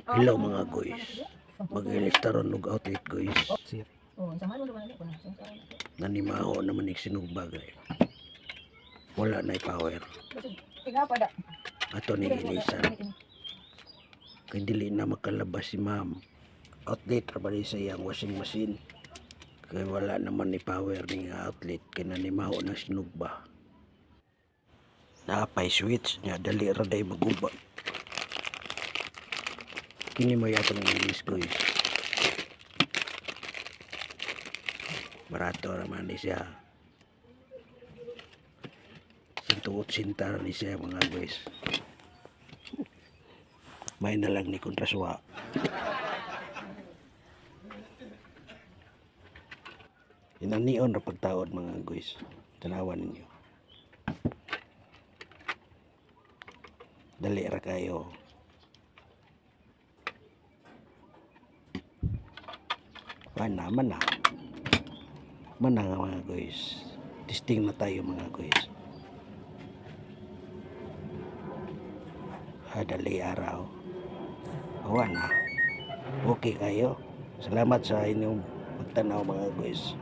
Hello mga guys. Mag-elektaron og outlet guys. Nanimaho naman yung sinugbagay. Wala na power. Ato ni ilisan. Kay dili na makalabas si ma'am. Outlet rabali sa iyang washing machine. Kay wala naman ni power ni outlet. Kay nanimaho na sinugba. Napay switch niya. Dali raday maguba. Kini mo yatong ilis guys. Barato naman ni siya. Sintuot sintar ni siya mga guys. May na lang ni kontraswa. Inanion ra pagtaod mga guys. Tanawan ninyo. Dali ra kayo. Mana nga mga guys. Testing na tayo mga guys. Dali araw. Awan na. Okay kayo. Salamat sa inyong pagtanaw mga guys.